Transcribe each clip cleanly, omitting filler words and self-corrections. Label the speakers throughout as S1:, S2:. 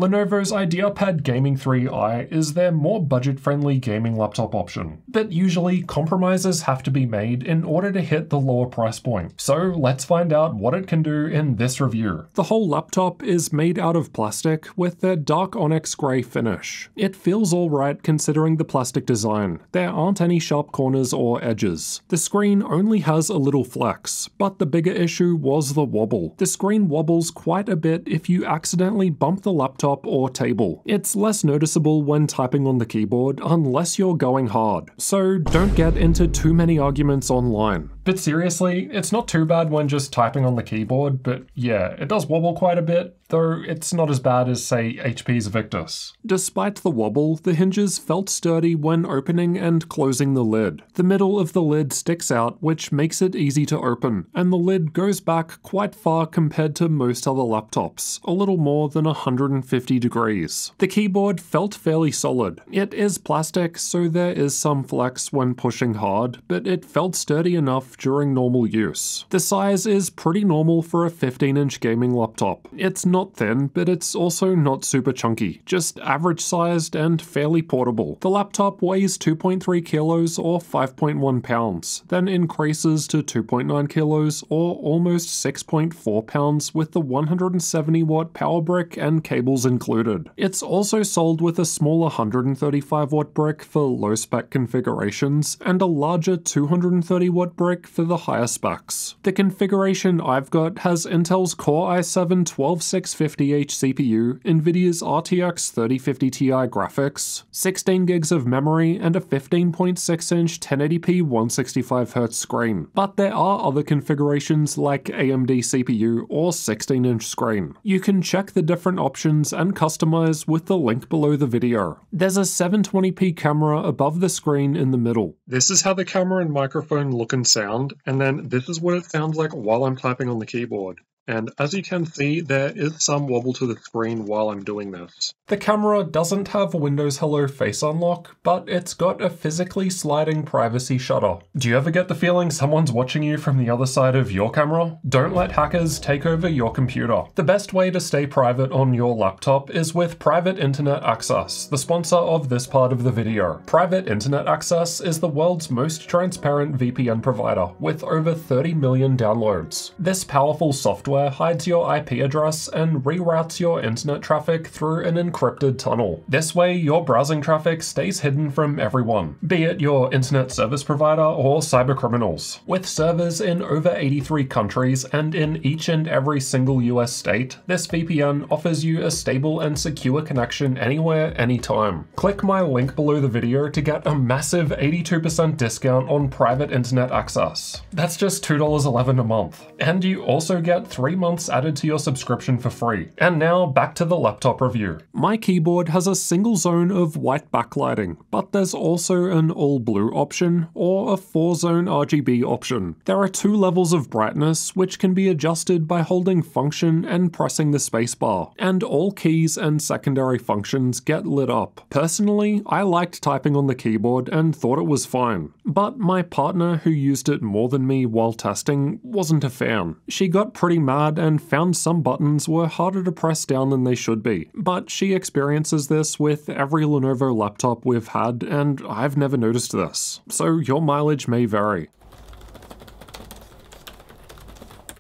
S1: Lenovo's IdeaPad Gaming 3i is their more budget-friendly gaming laptop option, but usually compromises have to be made in order to hit the lower price point. So let's find out what it can do in this review. The whole laptop is made out of plastic with a dark onyx grey finish. It feels alright considering the plastic design. There aren't any sharp corners or edges. The screen only has a little flex, but the bigger issue was the wobble. The screen wobbles quite a bit if you accidentally bump the laptop or table. It's less noticeable when typing on the keyboard unless you're going hard, so don't get into too many arguments online. But seriously, it's not too bad when just typing on the keyboard, but yeah, it does wobble quite a bit, though it's not as bad as, say, HP's Victus. Despite the wobble, the hinges felt sturdy when opening and closing the lid. The middle of the lid sticks out, which makes it easy to open, and the lid goes back quite far compared to most other laptops, a little more than 150 degrees. The keyboard felt fairly solid. It is plastic, so there is some flex when pushing hard, but it felt sturdy enough during normal use. The size is pretty normal for a 15-inch gaming laptop. It's not thin, but it's also not super chunky, just average sized and fairly portable. The laptop weighs 2.3 kilos or 5.1 pounds, then increases to 2.9 kilos or almost 6.4 pounds with the 170 watt power brick and cables included. It's also sold with a smaller 135 watt brick for low spec configurations and a larger 230 watt brick for the higher specs. The configuration I've got has Intel's Core i7-12650H CPU, Nvidia's RTX 3050 Ti graphics, 16 gigs of memory, and a 15.6-inch 1080p 165Hz screen. But there are other configurations like AMD CPU or 16-inch screen. You can check the different options and customize with the link below the video. There's a 720p camera above the screen in the middle. This is how the camera and microphone look and sound, and then this is what it sounds like while I'm typing on the keyboard. And as you can see, there is some wobble to the screen while I'm doing this. The camera doesn't have Windows Hello Face Unlock, but it's got a physically sliding privacy shutter. Do you ever get the feeling someone's watching you from the other side of your camera? Don't let hackers take over your computer. The best way to stay private on your laptop is with Private Internet Access, the sponsor of this part of the video. Private Internet Access is the world's most transparent VPN provider, with over 30 million downloads. This powerful software hides your IP address and reroutes your internet traffic through an encrypted tunnel. This way, your browsing traffic stays hidden from everyone, be it your internet service provider or cybercriminals. With servers in over 83 countries and in each and every single US state, this VPN offers you a stable and secure connection anywhere, anytime. Click my link below the video to get a massive 82% discount on Private Internet Access. That's just $2.11 a month. And you also get 3 months added to your subscription for free. And now back to the laptop review. My keyboard has a single zone of white backlighting, but there's also an all blue option or a 4-zone RGB option. There are 2 levels of brightness which can be adjusted by holding function and pressing the spacebar, and all keys and secondary functions get lit up. Personally, I liked typing on the keyboard and thought it was fine, but my partner, who used it more than me while testing, wasn't a fan. She got pretty mad and found some buttons were harder to press down than they should be, but she experiences this with every Lenovo laptop we've had, and I've never noticed this, so your mileage may vary.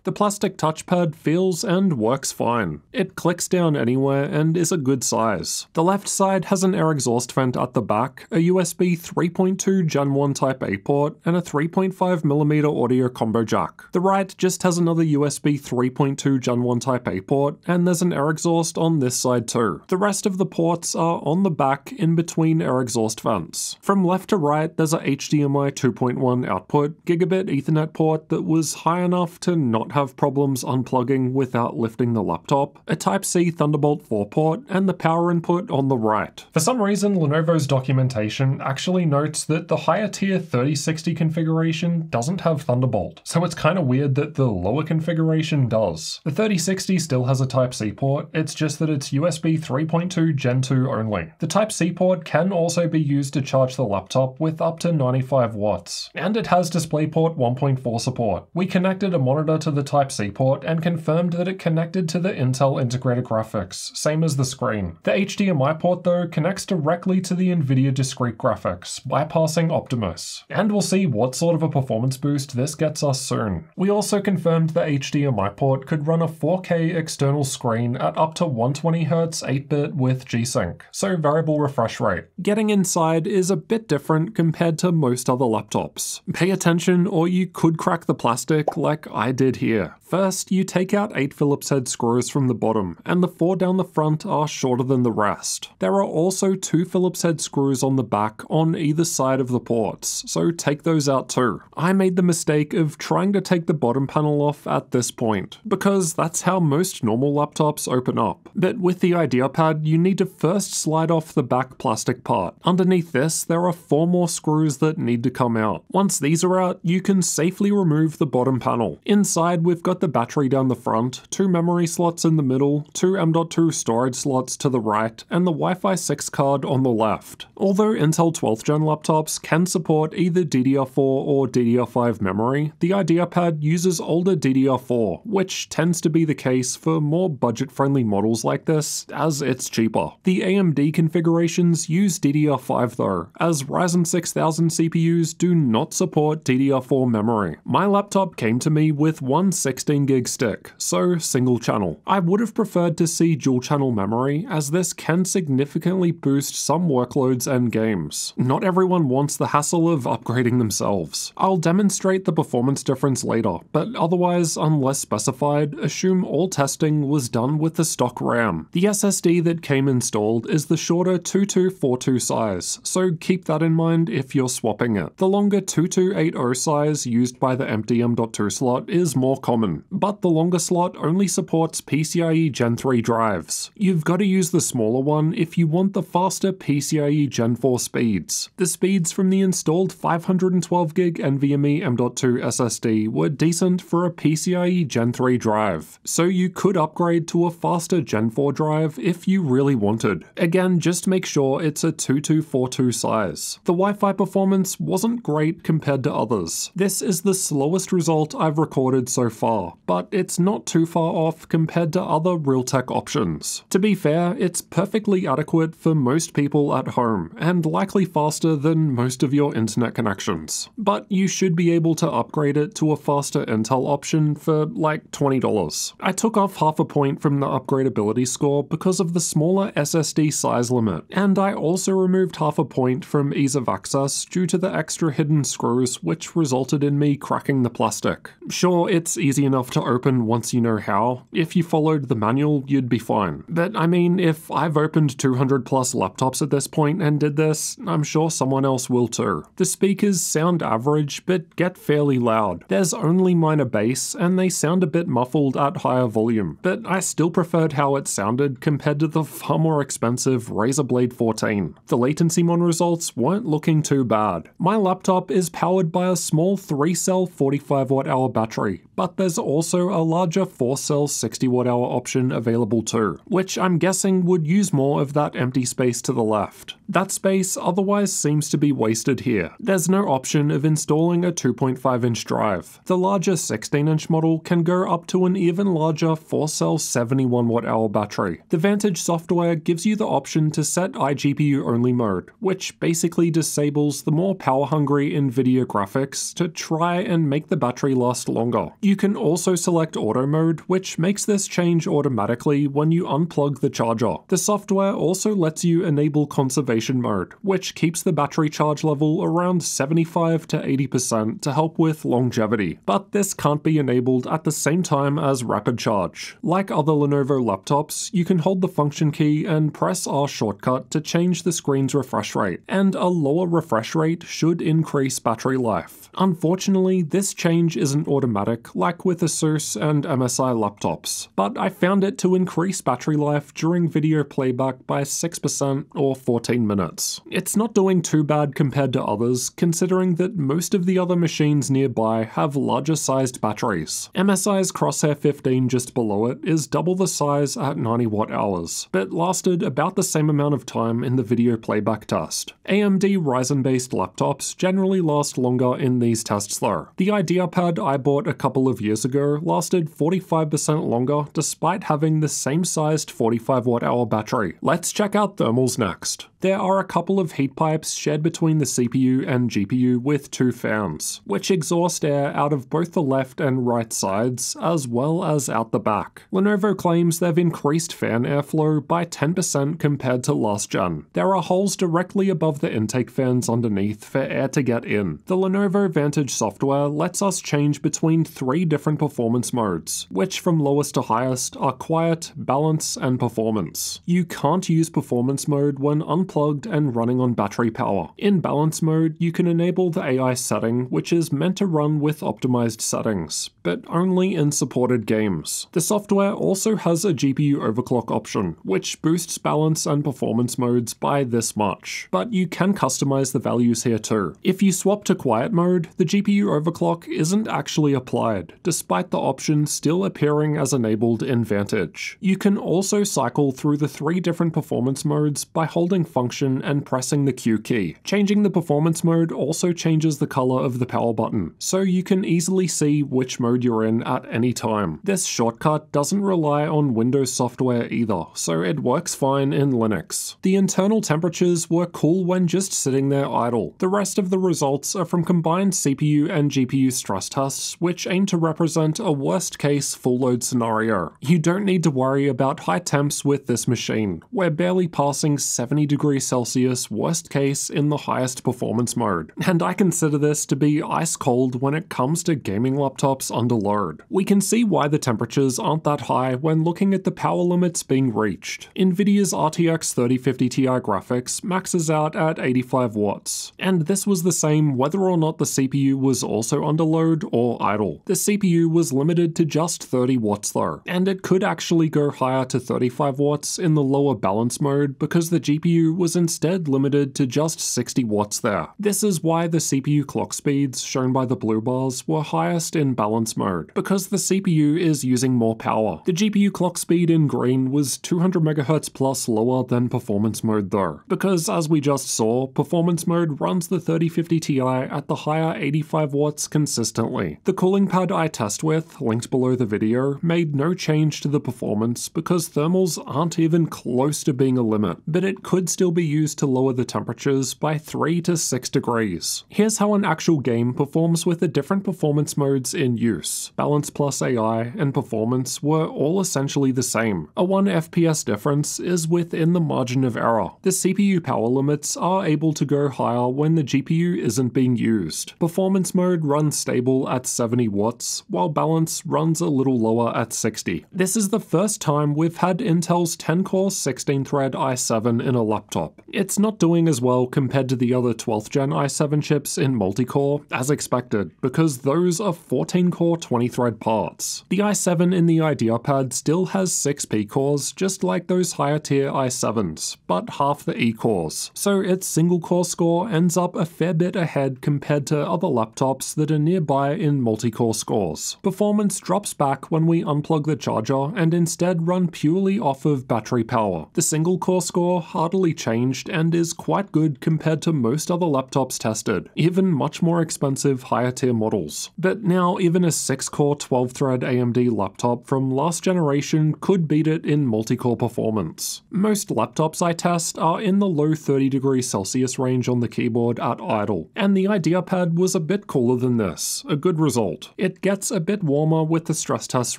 S1: The plastic touchpad feels and works fine. It clicks down anywhere and is a good size. The left side has an air exhaust vent at the back, a USB 3.2 Gen 1 Type-A port, and a 3.5mm audio combo jack. The right just has another USB 3.2 Gen 1 Type-A port, and there's an air exhaust on this side too. The rest of the ports are on the back in between air exhaust vents. From left to right, there's a HDMI 2.1 output, gigabit Ethernet port that was high enough to not have problems unplugging without lifting the laptop, a Type-C Thunderbolt 4 port, and the power input on the right. For some reason, Lenovo's documentation actually notes that the higher tier 3060 configuration doesn't have Thunderbolt, so it's kinda weird that the lower configuration does. The 3060 still has a Type-C port, it's just that it's USB 3.2 Gen 2 only. The Type-C port can also be used to charge the laptop with up to 95 watts, and it has DisplayPort 1.4 support. We connected a monitor to the the Type-C port and confirmed that it connected to the Intel integrated graphics, same as the screen. The HDMI port though connects directly to the NVIDIA discrete graphics, bypassing Optimus. And we'll see what sort of a performance boost this gets us soon. We also confirmed the HDMI port could run a 4K external screen at up to 120Hz 8-bit with G-Sync, so variable refresh rate. Getting inside is a bit different compared to most other laptops. Pay attention or you could crack the plastic like I did here. First, you take out 8 Phillips head screws from the bottom, and the 4 down the front are shorter than the rest. There are also 2 Phillips head screws on the back on either side of the ports, so take those out too. I made the mistake of trying to take the bottom panel off at this point, because that's how most normal laptops open up. But with the IdeaPad, you need to first slide off the back plastic part. Underneath this, there are 4 more screws that need to come out. Once these are out, you can safely remove the bottom panel. Inside, we've got the battery down the front, 2 memory slots in the middle, 2 M.2 storage slots to the right, and the Wi-Fi 6 card on the left. Although Intel 12th gen laptops can support either DDR4 or DDR5 memory, the IdeaPad uses older DDR4, which tends to be the case for more budget-friendly models like this, as it's cheaper. The AMD configurations use DDR5 though, as Ryzen 6000 CPUs do not support DDR4 memory. My laptop came to me with one 16GB stick, so single channel. I would have preferred to see dual channel memory, as this can significantly boost some workloads and games. Not everyone wants the hassle of upgrading themselves. I'll demonstrate the performance difference later, but otherwise, unless specified, assume all testing was done with the stock RAM. The SSD that came installed is the shorter 2242 size, so keep that in mind if you're swapping it. The longer 2280 size used by the empty M.2 slot is more common, but the longer slot only supports PCIe Gen 3 drives. You've got to use the smaller one if you want the faster PCIe Gen 4 speeds. The speeds from the installed 512GB NVMe M.2 SSD were decent for a PCIe Gen 3 drive, so you could upgrade to a faster Gen 4 drive if you really wanted. Again, just make sure it's a 2242 size. The Wi-Fi performance wasn't great compared to others. This is the slowest result I've recorded so far, but it's not too far off compared to other Realtek options. To be fair, it's perfectly adequate for most people at home, and likely faster than most of your internet connections. But you should be able to upgrade it to a faster Intel option for like $20. I took off half a point from the upgradability score because of the smaller SSD size limit, and I also removed half a point from ease of access due to the extra hidden screws, which resulted in me cracking the plastic. Sure, it's easy enough to open once you know how. If you followed the manual, you'd be fine. But I mean, if I've opened 200 plus laptops at this point and did this, I'm sure someone else will too. The speakers sound average, but get fairly loud. There's only minor bass, and they sound a bit muffled at higher volume, but I still preferred how it sounded compared to the far more expensive Razer Blade 14. The latency mon results weren't looking too bad. My laptop is powered by a small 3-cell 45Wh battery, but there's also a larger 4-cell 60Wh option available too, which I'm guessing would use more of that empty space to the left. That space otherwise seems to be wasted here. There's no option of installing a 2.5-inch drive. The larger 16-inch model can go up to an even larger 4-cell 71Wh battery. The Vantage software gives you the option to set iGPU only mode, which basically disables the more power-hungry NVIDIA graphics to try and make the battery last longer. You can also select auto mode, which makes this change automatically when you unplug the charger. The software also lets you enable conservation mode, which keeps the battery charge level around 75 to 80% to help with longevity, but this can't be enabled at the same time as rapid charge. Like other Lenovo laptops, you can hold the function key and press R shortcut to change the screen's refresh rate, and a lower refresh rate should increase battery life. Unfortunately, this change isn't automatic like with Asus and MSI laptops, but I found it to increase battery life during video playback by 6% or 14 minutes. It's not doing too bad compared to others, considering that most of the other machines nearby have larger sized batteries. MSI's Crosshair 15 just below it is double the size at 90 Wh, but lasted about the same amount of time in the video playback test. AMD Ryzen based laptops generally last longer in these tests though. The IdeaPad I bought a couple of of years ago lasted 45% longer despite having the same sized 45 watt-hour battery. Let's check out thermals next. There are a couple of heat pipes shared between the CPU and GPU with two fans, which exhaust air out of both the left and right sides, as well as out the back. Lenovo claims they've increased fan airflow by 10% compared to last gen. There are holes directly above the intake fans underneath for air to get in. The Lenovo Vantage software lets us change between 3 different performance modes, which from lowest to highest are quiet, balance, and performance. You can't use performance mode when unplugged and running on battery power. In balance mode, you can enable the AI setting, which is meant to run with optimized settings, but only in supported games. The software also has a GPU overclock option, which boosts balance and performance modes by this much, but you can customize the values here too. If you swap to quiet mode, the GPU overclock isn't actually applied, despite the option still appearing as enabled in Vantage. You can also cycle through the 3 different performance modes by holding function and pressing the Q key. Changing the performance mode also changes the color of the power button, so you can easily see which mode you're in at any time. This shortcut doesn't rely on Windows software either, so it works fine in Linux. The internal temperatures were cool when just sitting there idle. The rest of the results are from combined CPU and GPU stress tests, which aim to represent a worst-case full-load scenario. You don't need to worry about high temps with this machine. We're barely passing 70 degrees Celsius worst case in the highest performance mode, and I consider this to be ice cold when it comes to gaming laptops under load. We can see why the temperatures aren't that high when looking at the power limits being reached. Nvidia's RTX 3050 Ti graphics maxes out at 85 watts, and this was the same whether or not the CPU was also under load or idle. The CPU was limited to just 30 watts though, and it could actually go higher to 35 watts in the lower balance mode because the GPU was instead limited to just 60 watts there. This is why the CPU clock speeds, shown by the blue bars, were highest in balance mode, because the CPU is using more power. The GPU clock speed in green was 200 MHz plus lower than performance mode though, because as we just saw, performance mode runs the 3050 Ti at the higher 85 watts consistently. The cooling pad I test with, linked below the video, made no change to the performance because thermals aren't even close to being a limit, but it could still be used to lower the temperatures by 3 to 6 degrees. Here's how an actual game performs with the different performance modes in use. Balance plus AI and performance were all essentially the same. A 1 FPS difference is within the margin of error. The CPU power limits are able to go higher when the GPU isn't being used. Performance mode runs stable at 70 watts, while balance runs a little lower at 60. This is the first time we've had Intel's 10-core 16-thread i7 in a laptop. It's not doing as well compared to the other 12th gen i7 chips in multi-core, as expected, because those are 14-core 20-thread parts. The i7 in the IdeaPad still has 6 P-cores, just like those higher tier i7s, but half the E-cores, so its single-core score ends up a fair bit ahead compared to other laptops that are nearby in multi-core scores. Performance drops back when we unplug the charger and instead run purely off of battery power. The single-core score hardly changed and is quite good compared to most other laptops tested, even much more expensive higher tier models. But now even a 6-core 12-thread AMD laptop from last generation could beat it in multi-core performance. Most laptops I test are in the low 30 degrees Celsius range on the keyboard at idle, and the IdeaPad was a bit cooler than this, a good result. It gets a bit warmer with the stress tests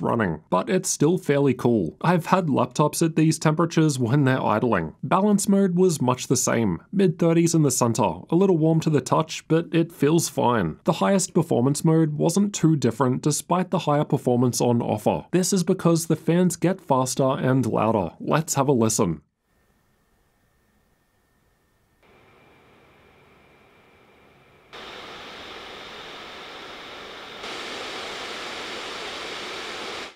S1: running, but it's still fairly cool. I've had laptops at these temperatures when they're idling. Balance mode was much the same, mid-30s in the center, a little warm to the touch, but it feels fine. The highest performance mode wasn't too different despite the higher performance on offer. This is because the fans get faster and louder. Let's have a listen.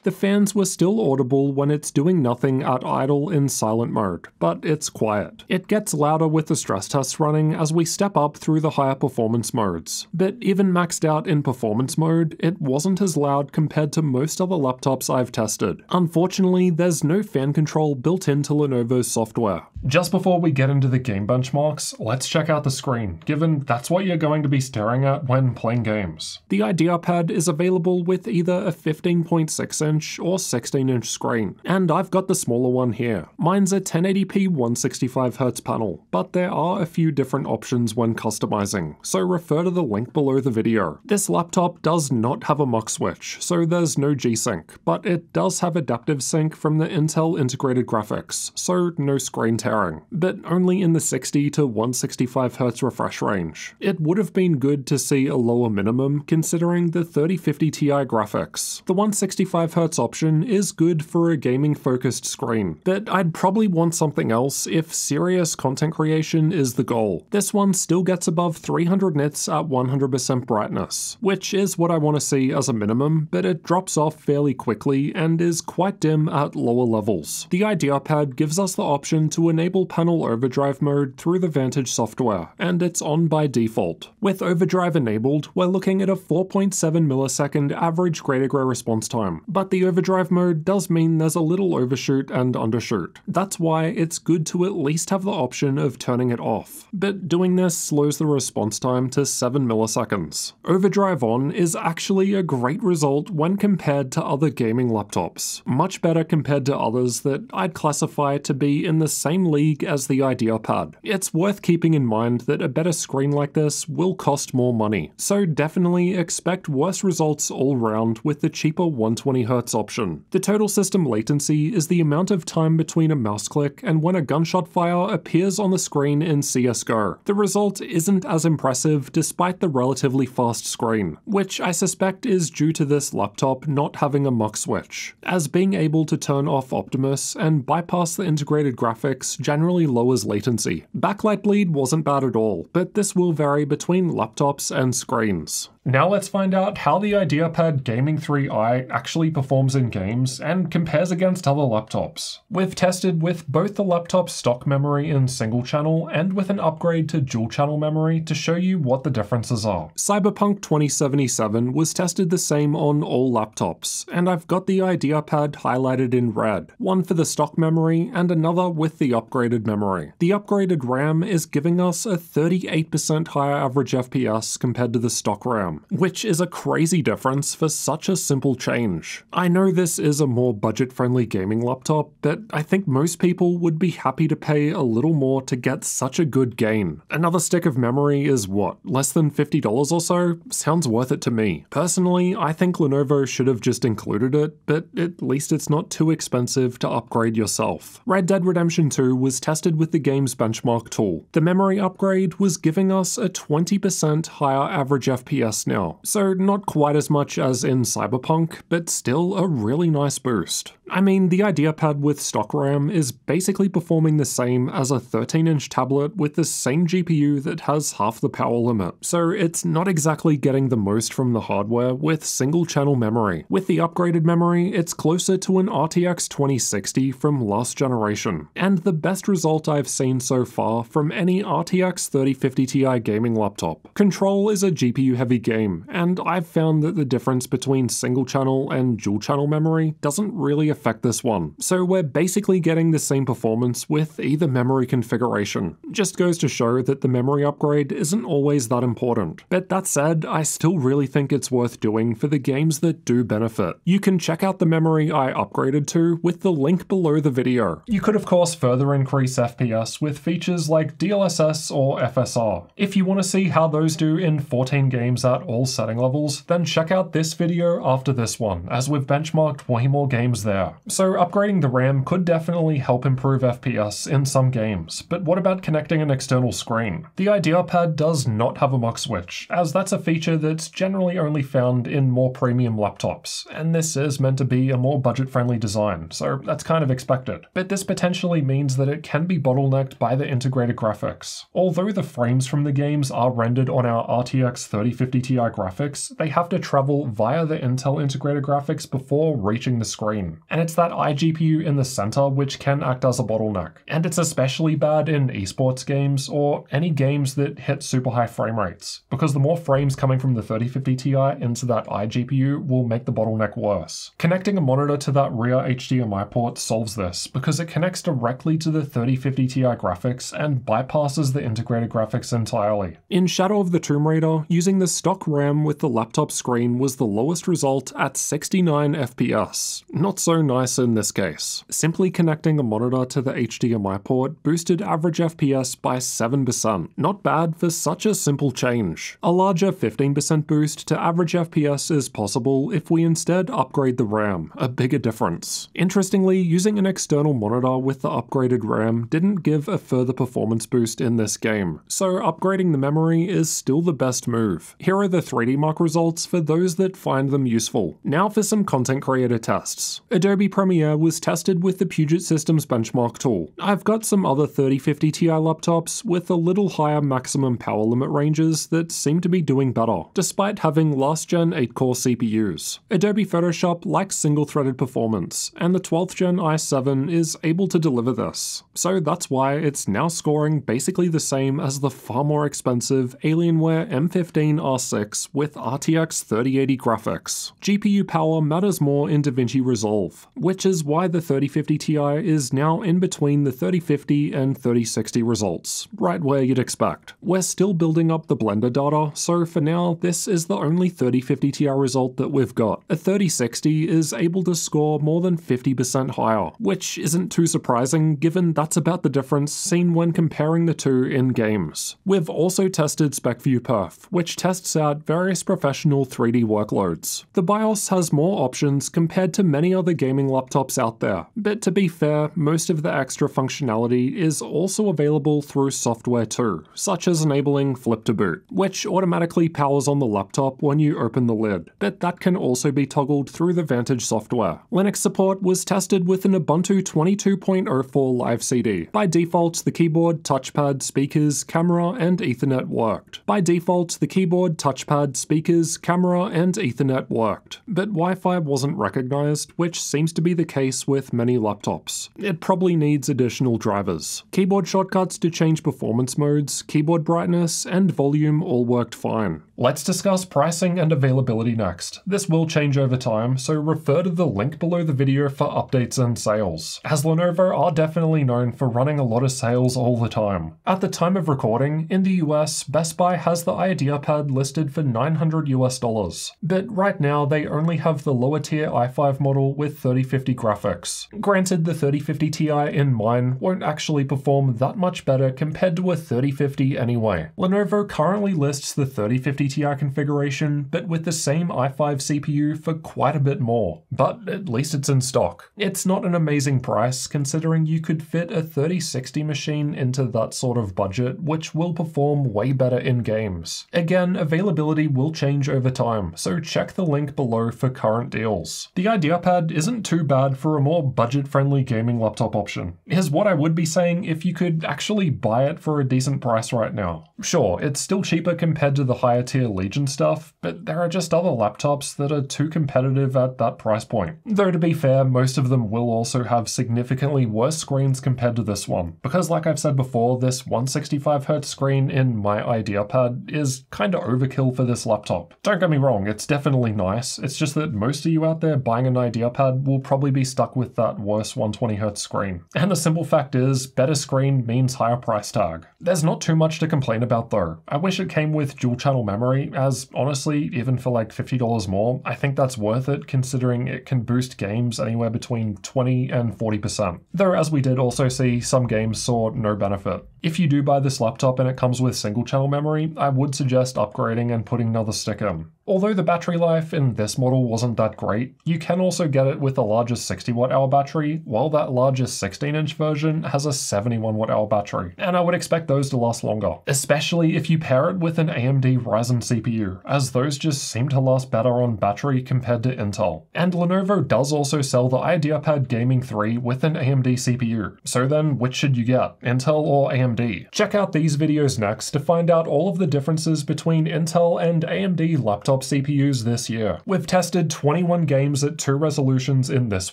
S1: The fans were still audible when it's doing nothing at idle in silent mode, but it's quiet. It gets louder with the stress tests running as we step up through the higher performance modes. But even maxed out in performance mode, it wasn't as loud compared to most other laptops I've tested. Unfortunately, there's no fan control built into Lenovo's software. Just before we get into the game benchmarks, let's check out the screen, given that's what you're going to be staring at when playing games. The IdeaPad is available with either a 15.6-inch or 16-inch screen, and I've got the smaller one here. Mine's a 1080p 165Hz panel, but there are a few different options when customizing, so refer to the link below the video. This laptop does not have a mux switch, so there's no G-Sync, but it does have adaptive sync from the Intel integrated graphics, so no screen tearing, but only in the 60 to 165Hz refresh range. It would have been good to see a lower minimum considering the 3050 Ti graphics. The 165Hz option is good for a gaming focused screen, but I'd probably want something else if serious content creation is the goal. This one still gets above 300 nits at 100% brightness, which is what I want to see as a minimum, but it drops off fairly quickly and is quite dim at lower levels. The IdeaPad gives us the option to enable panel overdrive mode through the Vantage software, and it's on by default. With overdrive enabled, we're looking at a 4.7 millisecond average grade-to-grade response time, but the overdrive mode does mean there's a little overshoot and undershoot. That's why it's good to at least have the option of turning it off, but doing this slows the response time to 7 milliseconds. Overdrive on is actually a great result when compared to other gaming laptops, much better compared to others that I'd classify to be in the same league as the IdeaPad. It's worth keeping in mind that a better screen like this will cost more money, so definitely expect worse results all round with the cheaper 120Hz option. The total system latency is the amount of time between a mouse click and when a gunshot fire appears on the screen in CSGO. The result isn't as impressive despite the relatively fast screen, which I suspect is due to this laptop not having a mux switch, as being able to turn off Optimus and bypass the integrated graphics generally lowers latency. Backlight bleed wasn't bad at all, but this will vary between laptops and screens. Now let's find out how the IdeaPad Gaming 3i actually performs in games and compares against other laptops. We've tested with both the laptop's stock memory in single channel and with an upgrade to dual channel memory to show you what the differences are. Cyberpunk 2077 was tested the same on all laptops, and I've got the IdeaPad highlighted in red, one for the stock memory and another with the upgraded memory. The upgraded RAM is giving us a 38% higher average FPS compared to the stock RAM, which is a crazy difference for such a simple change. I know this is a more budget-friendly gaming laptop, but I think most people would be happy to pay a little more to get such a good gain. Another stick of memory is what, less than $50 or so? Sounds worth it to me. Personally, I think Lenovo should have just included it, but at least it's not too expensive to upgrade yourself. Red Dead Redemption 2 was tested with the game's benchmark tool. The memory upgrade was giving us a 20% higher average FPS now, so not quite as much as in Cyberpunk, but still a really nice boost. I mean, the IdeaPad with stock RAM is basically performing the same as a 13-inch tablet with the same GPU that has half the power limit, so it's not exactly getting the most from the hardware with single-channel memory. With the upgraded memory, it's closer to an RTX 2060 from last generation, and the best result I've seen so far from any RTX 3050 Ti gaming laptop. Control is a GPU-heavy game, and I've found that the difference between single-channel and dual-channel memory doesn't really affect this one, so we're basically getting the same performance with either memory configuration. Just goes to show that the memory upgrade isn't always that important. But that said, I still really think it's worth doing for the games that do benefit. You can check out the memory I upgraded to with the link below the video. You could of course further increase FPS with features like DLSS or FSR. If you want to see how those do in 14 games at all setting levels, then check out this video after this one, as we've benchmarked way more games there. So upgrading the RAM could definitely help improve FPS in some games, but what about connecting an external screen? The IdeaPad does not have a mux switch, as that's a feature that's generally only found in more premium laptops, and this is meant to be a more budget-friendly design, so that's kind of expected. But this potentially means that it can be bottlenecked by the integrated graphics. Although the frames from the games are rendered on our RTX 3050 Ti graphics, they have to travel via the Intel integrated graphics before reaching the screen. And it's that iGPU in the center which can act as a bottleneck. And it's especially bad in esports games or any games that hit super high frame rates, because the more frames coming from the 3050 Ti into that iGPU will make the bottleneck worse. Connecting a monitor to that rear HDMI port solves this, because it connects directly to the 3050 Ti graphics and bypasses the integrated graphics entirely. In Shadow of the Tomb Raider, using the stock RAM with the laptop screen was the lowest result at 69 FPS. Not so nice in this case. Simply connecting a monitor to the HDMI port boosted average FPS by 7%. Not bad for such a simple change. A larger 15% boost to average FPS is possible if we instead upgrade the RAM, a bigger difference. Interestingly, using an external monitor with the upgraded RAM didn't give a further performance boost in this game, so upgrading the memory is still the best move. Here are the 3D Mark results for those that find them useful. Now for some content creator tests. Adobe Premiere was tested with the Puget Systems benchmark tool. I've got some other 3050 Ti laptops with a little higher maximum power limit ranges that seem to be doing better, despite having last-gen 8-core CPUs. Adobe Photoshop likes single-threaded performance, and the 12th gen i7 is able to deliver this. So that's why it's now scoring basically the same as the far more expensive Alienware M15 R6 with RTX 3080 graphics. GPU power matters more in DaVinci Resolve, which is why the 3050 Ti is now in between the 3050 and 3060 results, right where you'd expect. We're still building up the Blender data, so for now this is the only 3050 Ti result that we've got. A 3060 is able to score more than 50% higher, which isn't too surprising given that's about the difference seen when comparing the two in games. We've also tested SpecView Perf, which tests out various professional 3D workloads. The BIOS has more options compared to many other gaming laptops out there, but to be fair, most of the extra functionality is also available through software too, such as enabling Flip to Boot, which automatically powers on the laptop when you open the lid, but that can also be toggled through the Vantage software. Linux support was tested with an Ubuntu 22.04 live CD. By default, the keyboard, touchpad, speakers, camera, and Ethernet worked. By default, the keyboard, touchpad, speakers, camera, and Ethernet worked, but Wi-Fi wasn't recognized, which seems to be the case with many laptops. It probably needs additional drivers. Keyboard shortcuts to change performance modes, keyboard brightness, and volume all worked fine. Let's discuss pricing and availability next. This will change over time, so refer to the link below the video for updates and sales, as Lenovo are definitely known for running a lot of sales all the time. At the time of recording, in the US, Best Buy has the IdeaPad listed for $900 US, but right now they only have the lower tier i5 model with 3050 graphics. Granted, the 3050 Ti in mine won't actually perform that much better compared to a 3050 anyway. Lenovo currently lists the 3050 Ti configuration, but with the same i5 CPU for quite a bit more. But at least it's in stock. It's not an amazing price considering you could fit a 3060 machine into that sort of budget, which will perform way better in games. Again, availability will change over time, so check the link below for current deals. The IdeaPad isn't too bad for a more budget-friendly gaming laptop option. Here's what I would be saying if you could actually buy it for a decent price right now. Sure, it's still cheaper compared to the higher tier Legion stuff, but there are just other laptops that are too competitive at that price point. Though to be fair, most of them will also have significantly worse screens compared to this one, because like I've said before, this 165Hz screen in my IdeaPad is kinda overkill for this laptop. Don't get me wrong, it's definitely nice, it's just that most of you out there buying an IdeaPad will probably be stuck with that worse 120Hz screen. And the simple fact is, better screen means higher price tag. There's not too much to complain about though. I wish it came with dual channel memory, as honestly, even for like $50 more, I think that's worth it considering it can boost games anywhere between 20 and 40%. Though as we did also see, some games saw no benefit. If you do buy this laptop and it comes with single channel memory, I would suggest upgrading and putting another stick in. Although the battery life in this model wasn't that great, you can also get it with the largest 60 Wh battery, while that largest 16-inch version has a 71 Wh battery, and I would expect those to last longer, especially if you pair it with an AMD Ryzen CPU, as those just seem to last better on battery compared to Intel. And Lenovo does also sell the IdeaPad Gaming 3 with an AMD CPU, so then which should you get, Intel or AMD? Check out these videos next to find out all of the differences between Intel and AMD laptop CPUs this year. We've tested 21 games at 2 resolutions in this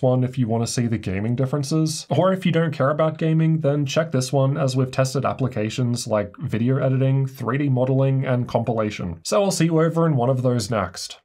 S1: one if you want to see the gaming differences, or if you don't care about gaming, then check this one as we've tested applications like video editing, 3D modeling, and compilation. So I'll see you over in one of those next.